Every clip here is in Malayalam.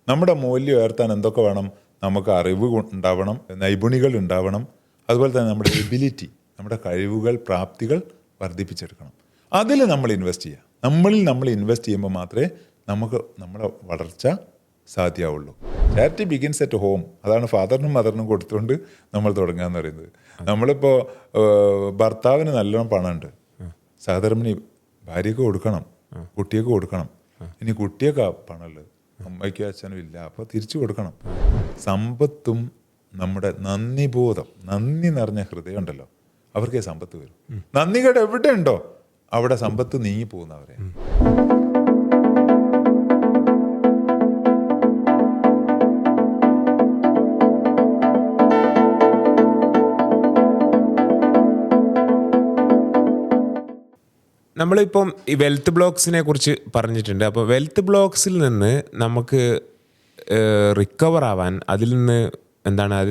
നമ്മുടെ മൂല്യം ഉയർത്താൻ എന്തൊക്കെ വേണം? നമുക്ക് അറിവ് ഉണ്ടാവണം, നൈപുണികൾ ഉണ്ടാവണം, അതുപോലെ തന്നെ നമ്മുടെ എബിലിറ്റി, നമ്മുടെ കഴിവുകൾ, പ്രാപ്തികൾ വർദ്ധിപ്പിച്ചെടുക്കണം. അതിൽ നമ്മൾ ഇൻവെസ്റ്റ് ചെയ്യുക. നമ്മൾ ഇൻവെസ്റ്റ് ചെയ്യുമ്പോൾ മാത്രമേ നമുക്ക് നമ്മുടെ വളർച്ച സാധ്യമാവുള്ളൂ. Charity begins at home. അതാണ് ഫാദറിനും മദറിനും കൊടുത്തുകൊണ്ട് നമ്മൾ തുടങ്ങുക എന്ന് പറയുന്നത്. നമ്മളിപ്പോൾ ഭർത്താവിന് നല്ലോണം പണമുണ്ട്, സഹധർമ്മിണി ഭാര്യയ്ക്ക് കൊടുക്കണം, കുട്ടിയൊക്കെ കൊടുക്കണം. ഇനി കുട്ടിയൊക്കെ പണമുള്ളത് അമ്മയ്ക്കും അച്ഛനും ഇല്ല, അപ്പോൾ തിരിച്ചു കൊടുക്കണം. സമ്പത്തും നമ്മുടെ നന്ദിബോധം, നന്ദി നിറഞ്ഞ ഹൃദയം ഉണ്ടല്ലോ, അവർക്കേ സമ്പത്ത് വരും. നന്ദികേട് എവിടെ ഉണ്ടോ അവിടെ സമ്പത്ത് നീങ്ങി പോകുന്നവരെ. നമ്മളിപ്പം ഈ വെൽത്ത് ബ്ലോക്സിനെ കുറിച്ച് പറഞ്ഞിട്ടുണ്ട്. അപ്പോൾ വെൽത്ത് ബ്ലോക്സിൽ നിന്ന് നമുക്ക് റിക്കവർ ആവാൻ, അതിൽ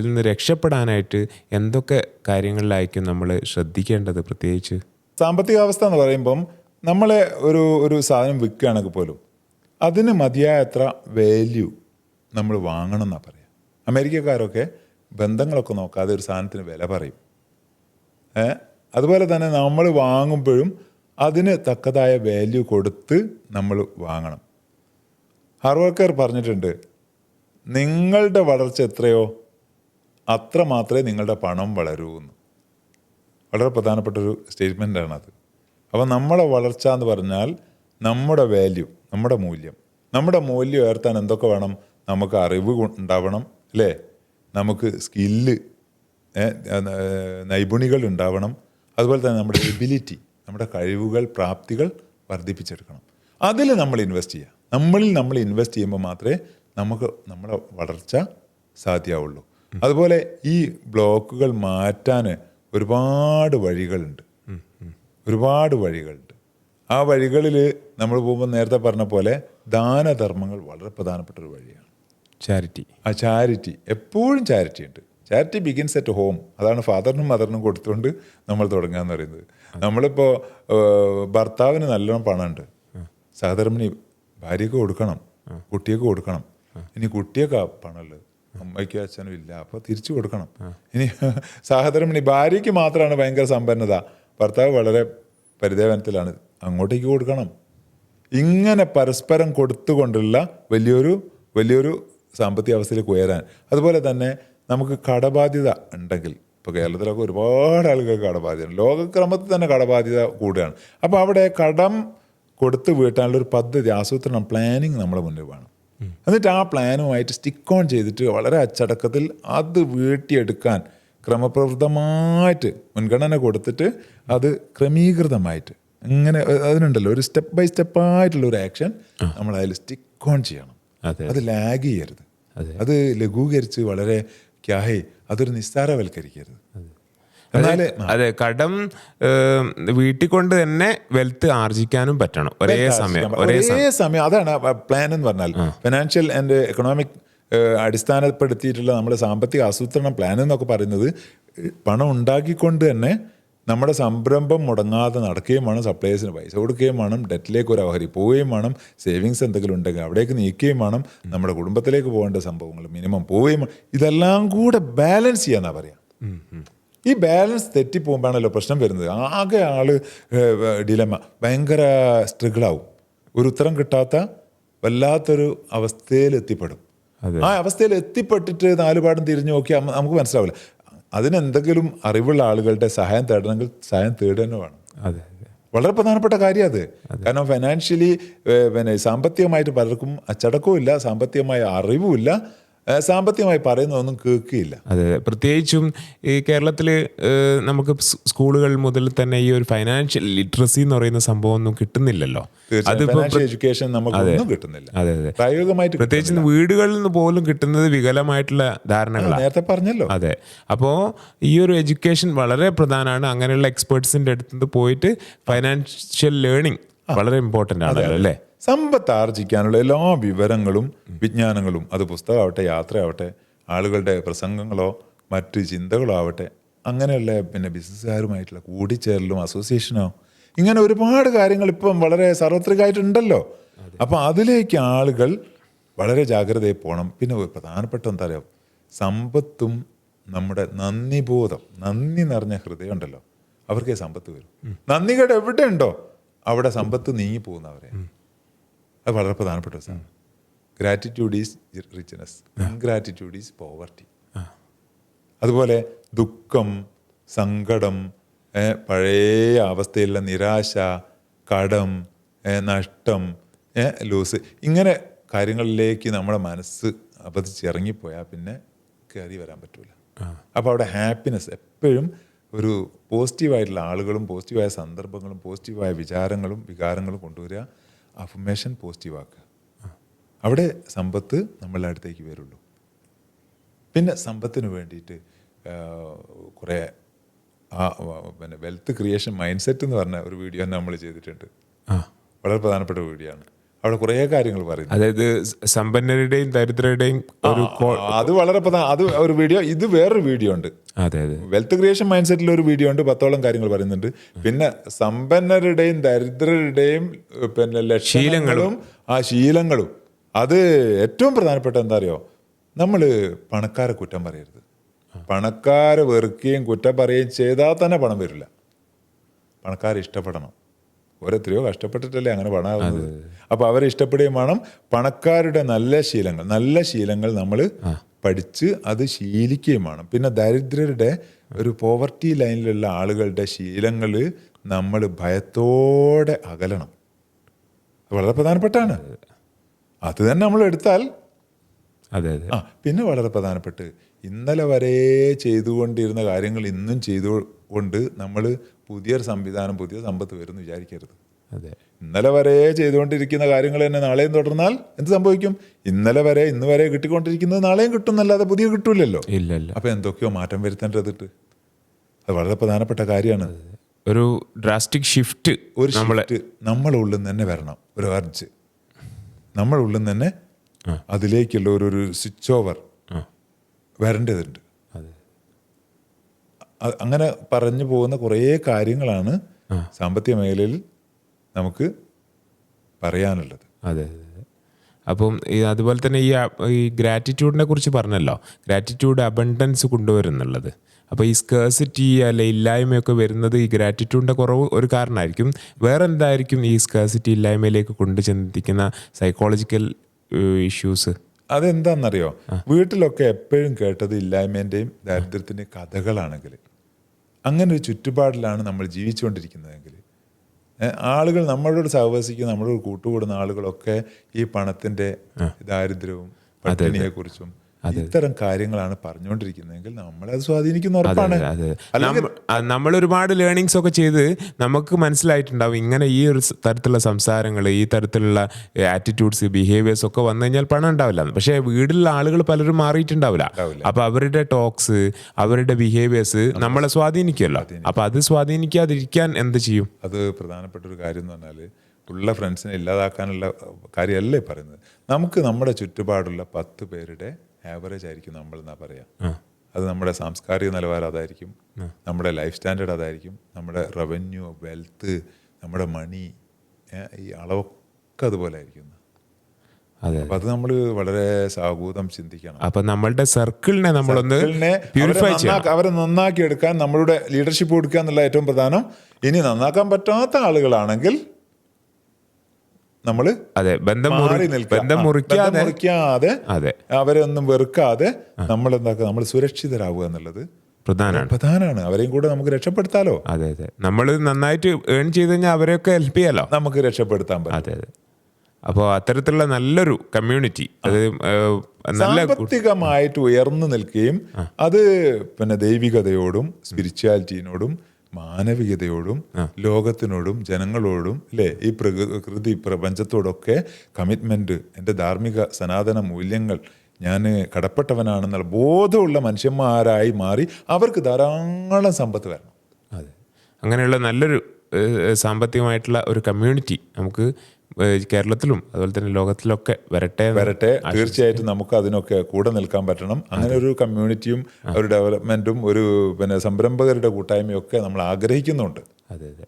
നിന്ന് രക്ഷപ്പെടാനായിട്ട് എന്തൊക്കെ കാര്യങ്ങളിലായിരിക്കും നമ്മൾ ശ്രദ്ധിക്കേണ്ടത്? പ്രത്യേകിച്ച് സാമ്പത്തിക അവസ്ഥ എന്ന് പറയുമ്പം നമ്മളെ ഒരു സാധനം വിൽക്കുകയാണെങ്കിൽ പോലും അതിന് മതിയായത്ര വാല്യൂ നമ്മൾ വാങ്ങണം എന്നാണ് പറയുക. അമേരിക്കക്കാരൊക്കെ ബന്ധങ്ങളൊക്കെ നോക്കാതെ ഒരു സാധനത്തിന് വില പറയും. അതുപോലെ തന്നെ നമ്മൾ വാങ്ങുമ്പോഴും അതിന് തക്കതായ വാല്യൂ കൊടുത്ത് നമ്മൾ വാങ്ങണം. ഹാർവർക്കർ പറഞ്ഞിട്ടുണ്ട്, നിങ്ങളുടെ വളർച്ച എത്രയോ അത്ര മാത്രമേ നിങ്ങളുടെ പണം വളരൂ എന്ന്. വളരെ പ്രധാനപ്പെട്ടൊരു സ്റ്റേറ്റ്മെൻറ്റാണ് അത്. അപ്പോൾ നമ്മുടെ വളർച്ച എന്ന് പറഞ്ഞാൽ നമ്മുടെ വാല്യൂ, നമ്മുടെ മൂല്യം ഉയർത്താൻ എന്തൊക്കെ വേണം? നമുക്ക് അറിവ് ഉണ്ടാവണം, അല്ലേ? നമുക്ക് സ്കില്ല്, നൈപുണികൾ ഉണ്ടാവണം, അതുപോലെ തന്നെ നമ്മുടെ എബിലിറ്റി, നമ്മുടെ കഴിവുകൾ, പ്രാപ്തികൾ വർദ്ധിപ്പിച്ചെടുക്കണം. അതിൽ നമ്മൾ ഇൻവെസ്റ്റ് ചെയ്യുക. നമ്മൾ ഇൻവെസ്റ്റ് ചെയ്യുമ്പോൾ മാത്രമേ നമുക്ക് നമ്മുടെ വളർച്ച സാധ്യമാവുള്ളൂ. അതുപോലെ ഈ ബ്ലോക്കുകൾ മാറ്റാൻ ഒരുപാട് വഴികളുണ്ട്. ആ വഴികളിൽ നമ്മൾ പോകുമ്പോൾ നേരത്തെ പറഞ്ഞ പോലെ ദാനധർമ്മങ്ങൾ വളരെ പ്രധാനപ്പെട്ട ഒരു വഴിയാണ്. ചാരിറ്റി എപ്പോഴും ചാരിറ്റി ഉണ്ട്. Charity begins at home. അതാണ് ഫാദറിനും മദറിനും കൊടുത്തുകൊണ്ട് നമ്മൾ തുടങ്ങുക എന്ന് പറയുന്നത്. നമ്മളിപ്പോൾ ഭർത്താവിന് നല്ലോണം പണമുണ്ട്, സഹധർമ്മിണി ഭാര്യയ്ക്ക് കൊടുക്കണം, കുട്ടിയൊക്കെ കൊടുക്കണം. ഇനി കുട്ടിയൊക്കെ പണമുള്ളത് അമ്മയ്ക്കും അച്ഛനും ഇല്ല, അപ്പോൾ തിരിച്ചു കൊടുക്കണം. ഇനി സഹധർമ്മിണി ഭാര്യയ്ക്ക് മാത്രമാണ് ഭയങ്കര സമ്പന്നത, ഭർത്താവ് വളരെ പരിദേവനത്തിലാണ്, അങ്ങോട്ടേക്ക് കൊടുക്കണം. ഇങ്ങനെ പരസ്പരം കൊടുത്തുകൊണ്ടുള്ള വലിയൊരു സാമ്പത്തിക അവസ്ഥയിലേക്ക് ഉയരാൻ. അതുപോലെ തന്നെ നമുക്ക് കടബാധ്യത ഉണ്ടെങ്കിൽ, ഇപ്പോൾ കേരളത്തിലൊക്കെ ഒരുപാട് ആളുകൾക്ക് കടബാധ്യത, ലോകക്രമത്തിൽ തന്നെ കടബാധ്യത കൂടുകയാണ്. അപ്പോൾ അവിടെ കടം കൊടുത്ത് വീട്ടാനുള്ളൊരു പദ്ധതി, ആസൂത്രണം, പ്ലാനിങ് നമ്മുടെ മുന്നിൽ വേണം. എന്നിട്ട് ആ പ്ലാനുമായിട്ട് സ്റ്റിക്ക് ഓൺ ചെയ്തിട്ട് വളരെ അച്ചടക്കത്തിൽ അത് വീട്ടിയെടുക്കാൻ ക്രമപ്രവൃത്തമായിട്ട് മുൻഗണന കൊടുത്തിട്ട് അത് ക്രമീകൃതമായിട്ട് ഇങ്ങനെ അതിനുണ്ടല്ലോ ഒരു സ്റ്റെപ്പ് ബൈ സ്റ്റെപ്പായിട്ടുള്ള ഒരു ആക്ഷൻ നമ്മൾ അതിൽ സ്റ്റിക്ക് ഓൺ ചെയ്യണം. അത് ലാഗ് ചെയ്യരുത്, അത് ലഘൂകരിച്ച് വളരെ അതൊരു നിസ്സാരവൽക്കരിക്കരുത്. അതെ, കടം വീട്ടിൽ കൊണ്ട് തന്നെ വെൽത്ത് ആർജിക്കാനും പറ്റണം ഒരേ സമയം. അതാണ് പ്ലാൻ എന്ന് പറഞ്ഞാൽ. ഫിനാൻഷ്യൽ ആൻഡ് എക്കണോമിക് അടിസ്ഥാനപ്പെടുത്തിയിട്ടുള്ള നമ്മുടെ സാമ്പത്തിക ആസൂത്രണം പ്ലാൻ എന്നൊക്കെ പറയുന്നത് പണം ഉണ്ടാക്കിക്കൊണ്ട് തന്നെ നമ്മുടെ സംരംഭം മുടങ്ങാതെ നടക്കുകയും വേണം, സപ്ലൈസിന് പൈസ കൊടുക്കുകയും വേണം, ഡെറ്റിലേക്ക് ഒരു അവഹരി പോവുകയും വേണം, സേവിങ്സ് എന്തെങ്കിലും ഉണ്ടെങ്കിൽ അവിടേക്ക് നീക്കുകയും വേണം, നമ്മുടെ കുടുംബത്തിലേക്ക് പോകേണ്ട സംഭവങ്ങൾ മിനിമം പോവുകയും വേണം. ഇതെല്ലാം കൂടെ ബാലൻസ് ചെയ്യാന്നാ പറയാം. ഈ ബാലൻസ് തെറ്റിപ്പോകുമ്പോഴാണല്ലോ പ്രശ്നം വരുന്നത്. ആകെ ഡിലമ, ഭയങ്കര സ്ട്രഗിളാവും, ഒരു ഉത്തരം കിട്ടാത്ത വല്ലാത്തൊരു അവസ്ഥയിൽ എത്തിപ്പെടും. ആ അവസ്ഥയിൽ എത്തിപ്പെട്ടിട്ട് നാലുപാടും തിരിഞ്ഞു നോക്കിയാൽ നമുക്ക് മനസ്സിലാവില്ല. അതിനെന്തെങ്കിലും അറിവുള്ള ആളുകളുടെ സഹായം തേടണമെങ്കിൽ സഹായം തേടുക തന്നെ വേണം. വളരെ പ്രധാനപ്പെട്ട കാര്യം അത്. കാരണം ഫൈനാൻഷ്യലി സാമ്പത്തികമായിട്ട് പലർക്കും അച്ചടക്കവും ഇല്ല, സാമ്പത്തികമായ അറിവുമില്ല, സാമ്പത്തികമായി പറയുന്നതൊന്നും കേൾക്കുകയില്ല. അതെ, പ്രത്യേകിച്ചും ഈ കേരളത്തിൽ നമുക്ക് സ്കൂളുകൾ മുതൽ തന്നെ ഈ ഒരു ഫൈനാൻഷ്യൽ ലിറ്ററസി എന്ന് പറയുന്ന സംഭവം ഒന്നും കിട്ടുന്നില്ലല്ലോ. എഡ്യൂക്കേഷൻ നമുക്കൊന്നും കിട്ടുന്നില്ല. അതെ, പ്രായോഗികമായിട്ട് പ്രത്യേകിച്ച് വീടുകളിൽ നിന്ന് പോലും കിട്ടുന്നത് വികലമായിട്ടുള്ള ധാരണകളാണ്, നേരത്തെ പറഞ്ഞല്ലോ. അതെ, അപ്പോൾ ഈ ഒരു എഡ്യൂക്കേഷൻ വളരെ പ്രധാനമാണ്. അങ്ങനെയുള്ള എക്സ്പേർട്സിന്റെ അടുത്ത് പോയിട്ട് ഫൈനാൻഷ്യൽ ലേണിംഗ് വളരെ ഇമ്പോർട്ടൻ്റ് ആണല്ലോ, അല്ലേ? സമ്പത്ത് ആർജിക്കാനുള്ള എല്ലാ വിവരങ്ങളും വിജ്ഞാനങ്ങളും, അത് പുസ്തകമാവട്ടെ, യാത്രയാവട്ടെ, ആളുകളുടെ പ്രസംഗങ്ങളോ മറ്റ് ചിന്തകളോ ആവട്ടെ, അങ്ങനെയുള്ള ബിസിനസ്സുകാരുമായിട്ടുള്ള കൂടിച്ചേരലും അസോസിയേഷനോ, ഇങ്ങനെ ഒരുപാട് കാര്യങ്ങൾ ഇപ്പം വളരെ സാർവത്രികമായിട്ടുണ്ടല്ലോ. അപ്പം അതിലേക്ക് ആളുകൾ വളരെ ജാഗ്രതയിൽ പോകണം. പിന്നെ ഒരു പ്രധാനപ്പെട്ട എന്താ പറയുക, സമ്പത്തും നമ്മുടെ നന്ദിബോധം, നന്ദി നിറഞ്ഞ ഹൃദയം ഉണ്ടല്ലോ, അവർക്കേ സമ്പത്ത് വരും. നന്ദികേട് എവിടെ ഉണ്ടോ അവിടെ സമ്പത്ത് നീങ്ങി പോകുന്നവരെ. അത് വളരെ പ്രധാനപ്പെട്ട ഒരു സാധനം. Gratitude is richness, ingratitude is poverty. അതുപോലെ ദുഃഖം, സങ്കടം, പഴയ അവസ്ഥയിലുള്ള നിരാശ, കടം, നഷ്ടം, ലൂസ്, ഇങ്ങനെ കാര്യങ്ങളിലേക്ക് നമ്മുടെ മനസ്സ് അപതിച്ചിറങ്ങിപ്പോയാൽ പിന്നെ കയറി വരാൻ പറ്റൂല. അപ്പോൾ അവിടെ ഹാപ്പിനെസ് എപ്പോഴും ഒരു പോസിറ്റീവായിട്ടുള്ള ആളുകളും പോസിറ്റീവായ സന്ദർഭങ്ങളും പോസിറ്റീവായ വിചാരങ്ങളും വികാരങ്ങളും കൊണ്ടുവരിക, അഫർമേഷൻ പോസിറ്റീവാക്കുക. അവിടെ സമ്പത്ത് നമ്മളുടെ അടുത്തേക്ക് വരുള്ളൂ. പിന്നെ സമ്പത്തിന് വേണ്ടിയിട്ട് കുറേ പിന്നെ വെൽത്ത് ക്രിയേഷൻ മൈൻഡ് സെറ്റ് എന്ന് പറഞ്ഞ ഒരു വീഡിയോ നമ്മൾ ചെയ്തിട്ടുണ്ട്. വളരെ പ്രധാനപ്പെട്ട വീഡിയോ ആണ്. അവിടെ കുറേ കാര്യങ്ങൾ പറയുന്നു. അതായത് സമ്പന്നരുടെയും ദരിദ്രരുടെയും ഒരു അത് വളരെ അത് ഒരു വീഡിയോ. ഇത് വേറൊരു വീഡിയോ ഉണ്ട്. അതെ അതെ, വെൽത്ത് ക്രിയേഷൻ മൈൻഡ് സെറ്റിൽ ഒരു വീഡിയോ ഉണ്ട്, 10ഓളം കാര്യങ്ങൾ പറയുന്നുണ്ട്. പിന്നെ സമ്പന്നരുടെയും ദരിദ്രരുടെയും പിന്നെ ലക്ഷണങ്ങളും ആ ശീലങ്ങളും. അത് ഏറ്റവും പ്രധാനപ്പെട്ട എന്താ അറിയോ, നമ്മൾ പണക്കാരെ കുറ്റം പറയരുത്. പണക്കാരെ വെറുക്കുകയും കുറ്റം പറയുകയും ചെയ്താൽ തന്നെ പണം വരില്ല. പണക്കാരെ ഇഷ്ടപ്പെടണം. ഓരോരുത്തരെയോ കഷ്ടപ്പെട്ടിട്ടല്ലേ അങ്ങനെ പണമാകുന്നത്. അപ്പോൾ അവരെ ഇഷ്ടപ്പെടുകയും വേണം. പണക്കാരുടെ നല്ല ശീലങ്ങൾ നമ്മൾ പഠിച്ച് അത് ശീലിക്കുകയും വേണം. പിന്നെ ദരിദ്രരുടെ ഒരു പോവർട്ടി ലൈനിലുള്ള ആളുകളുടെ ശീലങ്ങൾ നമ്മൾ ഭയത്തോടെ അകലണം. വളരെ പ്രധാനപ്പെട്ടാണ്. അത് തന്നെ നമ്മൾ എടുത്താൽ. അതെ അതെ. പിന്നെ വളരെ പ്രധാനപ്പെട്ട് ഇന്നലെ വരെ ചെയ്തുകൊണ്ടിരുന്ന കാര്യങ്ങൾ ഇന്നും ചെയ്തുകൊണ്ട് നമ്മൾ പുതിയൊരു സംവിധാനം, പുതിയ സമ്പത്ത് വരുമെന്ന് വിചാരിക്കരുത്. അതെ, ഇന്നലെ വരെ ചെയ്തുകൊണ്ടിരിക്കുന്ന കാര്യങ്ങൾ തന്നെ നാളെയും തുടർന്നാൽ എന്ത് സംഭവിക്കും? ഇന്ന് വരെ കിട്ടിക്കൊണ്ടിരിക്കുന്നത് നാളെയും കിട്ടും എന്നല്ലാതെ പുതിയ കിട്ടൂലല്ലോ. ഇല്ല ഇല്ല. അപ്പോൾ എന്തൊക്കെയോ മാറ്റം വരുത്തേണ്ടതിട്ട് അത് വളരെ പ്രധാനപ്പെട്ട കാര്യമാണ്. ഒരു ഡ്രാസ്റ്റിക് ഷിഫ്റ്റ് നമ്മളെ ഉള്ളിൽ നിന്ന് തന്നെ വരണം. ഒരു അർജ് നമ്മളെ ഉള്ളിൽ നിന്ന് തന്നെ അതിലേക്കുള്ള ഒരു സ്വിച്ച് ഓവർ വരേണ്ടതുണ്ട്. അങ്ങനെ പറഞ്ഞു പോകുന്ന കുറേ കാര്യങ്ങളാണ് സാമ്പത്തിക മേഖലയിൽ നമുക്ക് പറയാനുള്ളത്. അതെ അതെ. അപ്പം അതുപോലെ തന്നെ ഈ ഗ്രാറ്റിറ്റ്യൂഡിനെ കുറിച്ച് പറഞ്ഞല്ലോ, ഗ്രാറ്റിറ്റ്യൂഡ് അബണ്ടൻസ് കൊണ്ടുവരുന്നുള്ളത്. അപ്പോൾ ഈ സ്കേഴ്സിറ്റി അല്ലെ ഇല്ലായ്മയൊക്കെ വരുന്നത് ഈ ഗ്രാറ്റിറ്റ്യൂഡിൻ്റെ കുറവ് ഒരു കാരണമായിരിക്കും. വേറെ എന്തായിരിക്കും ഈ സ്കേഴ്സിറ്റി ഇല്ലായ്മയിലേക്ക് കൊണ്ടുചെന്നിരിക്കുന്ന സൈക്കോളജിക്കൽ ഇഷ്യൂസ്? അതെന്താണെന്നറിയോ, വീട്ടിലൊക്കെ എപ്പോഴും കേട്ടത് ഇല്ലായ്മേൻ്റെയും ദാരിദ്ര്യത്തിൻ്റെയും കഥകളാണെങ്കിൽ, അങ്ങനെ ഒരു ചുറ്റുപാടിലാണ് നമ്മൾ ജീവിച്ചുകൊണ്ടിരിക്കുന്നതെങ്കിൽ, ആളുകൾ നമ്മളോട് സഹവസിക്കുന്ന, നമ്മളോട് കൂട്ടുകൂടുന്ന ആളുകളൊക്കെ ഈ പണത്തിൻ്റെ ദാരിദ്ര്യവും പട്ടിണിയെക്കുറിച്ചും ഇത്തരം കാര്യങ്ങളാണ് പറഞ്ഞുകൊണ്ടിരിക്കുന്നതെങ്കിൽ നമ്മളത് സ്വാധീനിക്കുന്ന ഉറപ്പാണ്. നമ്മൾ ഒരുപാട് ലേണിങ്സ് ഒക്കെ ചെയ്ത് നമുക്ക് മനസ്സിലായിട്ടുണ്ടാവും ഇങ്ങനെ ഈ ഒരു തരത്തിലുള്ള സംസാരങ്ങൾ, ഈ തരത്തിലുള്ള ആറ്റിറ്റ്യൂഡ്സ്, ബിഹേവിയേഴ്സ് ഒക്കെ വന്നു കഴിഞ്ഞാൽ പണം ഉണ്ടാവില്ല. പക്ഷേ വീട്ടിലുള്ള ആളുകൾ പലരും മാറിയിട്ടുണ്ടാവില്ല. അപ്പോൾ അവരുടെ ടോക്സ്, അവരുടെ ബിഹേവിയേഴ്സ് നമ്മളെ സ്വാധീനിക്കുമല്ലോ. അപ്പോൾ അത് സ്വാധീനിക്കാതിരിക്കാൻ എന്ത് ചെയ്യും? അത് പ്രധാനപ്പെട്ട ഒരു കാര്യം എന്ന് പറഞ്ഞാൽ, ഉള്ള ഫ്രണ്ട്സിനെ ഇല്ലാതാക്കാനുള്ള കാര്യമല്ലേ പറയുന്നത്. നമുക്ക് നമ്മുടെ ചുറ്റുപാടുള്ള 10 പേരുടെ ആവറേജ് ആയിരിക്കും നമ്മൾ എന്നാ പറയാം. അത് നമ്മുടെ സാംസ്കാരിക നിലവാരം അതായിരിക്കും, നമ്മുടെ ലൈഫ് സ്റ്റാൻഡേർഡ് അതായിരിക്കും, നമ്മുടെ റവന്യൂ, വെൽത്ത്, നമ്മുടെ മണി, ഈ അളവൊക്കെ അതുപോലെ ആയിരിക്കും. അപ്പം അത് നമ്മൾ വളരെ സാഹൂതം ചിന്തിക്കണം. അപ്പം നമ്മളുടെ സർക്കിളിനെ നമ്മളൊന്ന് പ്യൂരിഫൈ ചെയ്യണം. അവരെ നന്നാക്കി എടുക്കാൻ നമ്മളുടെ ലീഡർഷിപ്പ് കൊടുക്കുക എന്നുള്ള ഏറ്റവും പ്രധാനം. ഇനി നന്നാക്കാൻ പറ്റാത്ത ആളുകളാണെങ്കിൽ നമ്മൾ ബന്ധം മുറിക്കാതെ, അവരെ ഒന്നും വെറുക്കാതെ നമ്മൾ എന്താക്കുക, നമ്മൾ സുരക്ഷിതരാകുക എന്നുള്ളത് പ്രധാനമാണ്. അവരെയും കൂടെ നമുക്ക് രക്ഷപ്പെടുത്താലോ. അതെ അതെ. നമ്മൾ നന്നായിട്ട് ഏൺ ചെയ്ത് കഴിഞ്ഞാൽ അവരെയൊക്കെ ഹെൽപ്പ് ചെയ്യാലോ, നമുക്ക് രക്ഷപ്പെടുത്താൻ പറ്റും. അതെ അതെ. അപ്പോൾ അത്തരത്തിലുള്ള നല്ലൊരു കമ്മ്യൂണിറ്റി, അത് സാമ്പത്തികമായിട്ട് ഉയർന്നു നിൽക്കുകയും അത് പിന്നെ ദൈവികതയോടും സ്പിരിച്വാലിറ്റിയോടും മാനവികതയോടും ലോകത്തിനോടും ജനങ്ങളോടും അല്ലേ, ഈ പ്രകൃതി പ്രപഞ്ചത്തോടൊക്കെ കമ്മിറ്റ്മെൻറ്റ്, എൻ്റെ ധാർമ്മിക സനാതന മൂല്യങ്ങൾ ഞാൻ കടപ്പെട്ടവനാണെന്നുള്ള ബോധമുള്ള മനുഷ്യന്മാരായി മാറി അവർക്ക് ധാരാളം സമ്പത്ത് വരണം. അതെ, അങ്ങനെയുള്ള നല്ലൊരു സാമ്പത്തികമായിട്ടുള്ള ഒരു കമ്മ്യൂണിറ്റി നമുക്ക് കേരളത്തിലും അതുപോലെ തന്നെ ലോകത്തിലൊക്കെ വരട്ടെ. തീർച്ചയായിട്ടും നമുക്ക് അതിനൊക്കെ കൂടെ നിൽക്കാൻ പറ്റണം. അങ്ങനെ ഒരു കമ്മ്യൂണിറ്റിയും ഒരു ഡെവലപ്മെൻറ്റും ഒരു പിന്നെ സംരംഭകരുടെ കൂട്ടായ്മയും ഒക്കെ നമ്മൾ ആഗ്രഹിക്കുന്നുണ്ട്. അതെ അതെ.